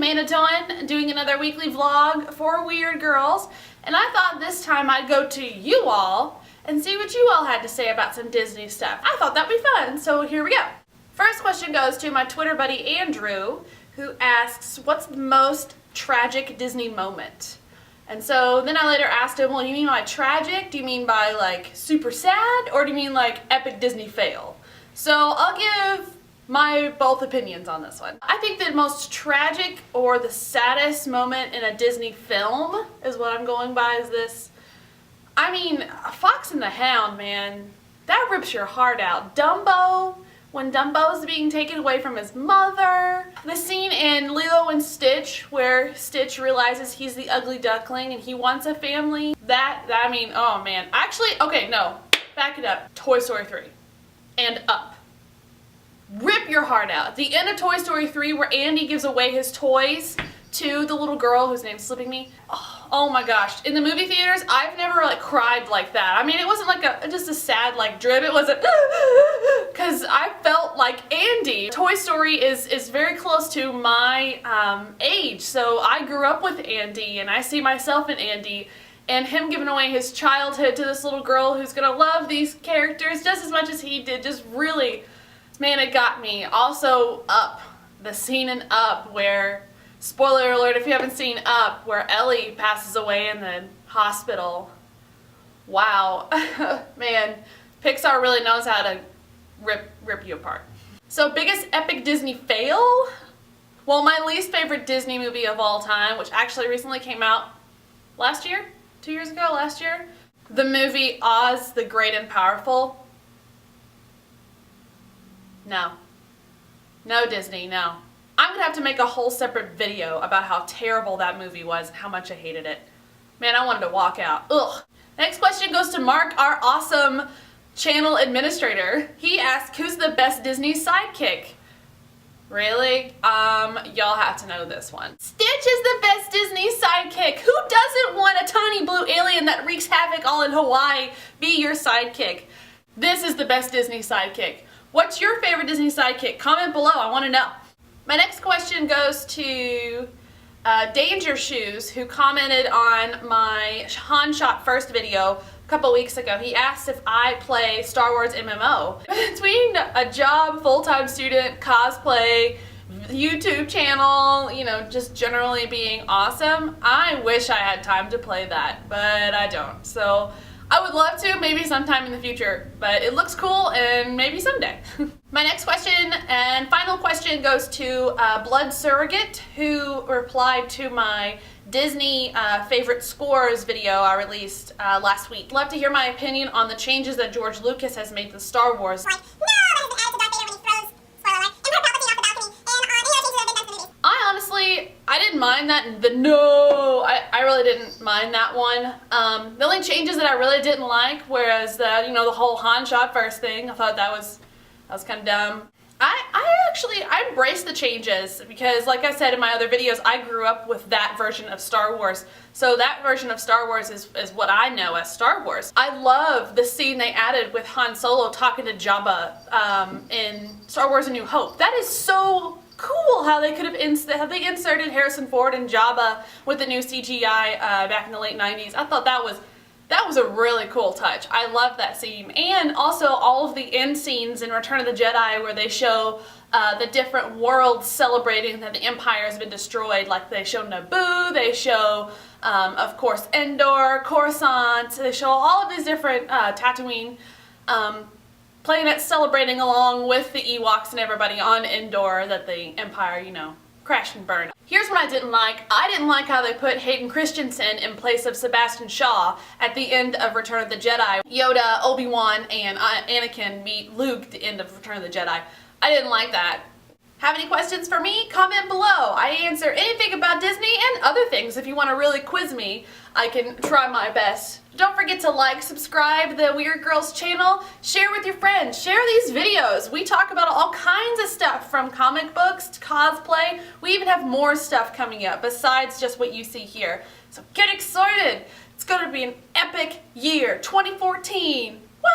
Amanda doing another weekly vlog for Weird Girls, and I thought this time I'd go to you all and see what you all had to say about some Disney stuff. I thought that'd be fun, so here we go. First question goes to my Twitter buddy Andrew, who asks, what's the most tragic Disney moment? And so then I later asked him, well, you mean by tragic? Do you mean by like super sad? Or do you mean like epic Disney fail? So I'll give my both opinions on this one. I think the most tragic or the saddest moment in a Disney film is what I'm going by is this. I mean, Fox and the Hound, man, that rips your heart out. Dumbo, when Dumbo's being taken away from his mother. The scene in Lilo and Stitch where Stitch realizes he's the ugly duckling and he wants a family. I mean, oh man. Actually, okay, no, back it up. Toy Story 3 and Up. Rip your heart out. At the end of Toy Story 3 where Andy gives away his toys to the little girl whose name's slipping me. Oh my gosh. In the movie theaters, I've never like cried like that. I mean, it wasn't like just a sad like drip. It wasn't because I felt like Andy. Toy Story is very close to my age. So I grew up with Andy and I see myself in Andy, and him giving away his childhood to this little girl who's gonna love these characters just as much as he did just really, man, it got me. Also, Up. The scene in Up where, spoiler alert if you haven't seen Up, where Ellie passes away in the hospital. Wow. Man, Pixar really knows how to rip you apart. So, biggest epic Disney fail? Well, my least favorite Disney movie of all time, which actually recently came out last year? 2 years ago? Last year? The movie Oz the Great and Powerful. No. No, Disney, no. I'm gonna have to make a whole separate video about how terrible that movie was and how much I hated it. Man, I wanted to walk out. Ugh. Next question goes to Mark, our awesome channel administrator. He asked, who's the best Disney sidekick? Really? Y'all have to know this one. Stitch is the best Disney sidekick. Who doesn't want a tiny blue alien that wreaks havoc all in Hawaii be your sidekick? This is the best Disney sidekick. What's your favorite Disney sidekick? Comment below, I want to know. My next question goes to Danger Shoes, who commented on my Han Shot First video a couple weeks ago. He asked if I play Star Wars MMO. Between a job, full-time student, cosplay, YouTube channel, you know, just generally being awesome, I wish I had time to play that, but I don't. So I would love to, maybe sometime in the future, but it looks cool and maybe someday. My next question and final question goes to Blood Surrogate, who replied to my Disney favorite scores video I released last week. Love to hear my opinion on the changes that George Lucas has made to Star Wars. Like, no, I didn't mind that. I really didn't mind that one. The only changes that I really didn't like, whereas the whole Han Shot First thing, I thought that was kind of dumb. I embrace the changes because, like I said in my other videos, I grew up with that version of Star Wars. So that version of Star Wars is what I know as Star Wars. I love the scene they added with Han Solo talking to Jabba in Star Wars A New Hope. That is so cool how they could have inserted Harrison Ford and Jabba with the new CGI back in the late 90s. I thought that was a really cool touch. I love that scene. And also all of the end scenes in Return of the Jedi where they show the different worlds celebrating that the Empire has been destroyed. Like they show Naboo, they show, of course, Endor, Coruscant, they show all of these different Tatooine planets celebrating along with the Ewoks and everybody on Endor that the Empire, crashed and burned. Here's what I didn't like. I didn't like how they put Hayden Christensen in place of Sebastian Shaw at the end of Return of the Jedi. Yoda, Obi-Wan, and Anakin meet Luke at the end of Return of the Jedi. I didn't like that. Have any questions for me? Comment below. I answer anything about Disney and other things. If you want to really quiz me, I can try my best. Don't forget to like, subscribe to the Weird Girls channel, share with your friends, share these videos. We talk about all kinds of stuff from comic books to cosplay. We even have more stuff coming up besides just what you see here. So get excited. It's going to be an epic year, 2014. Woo!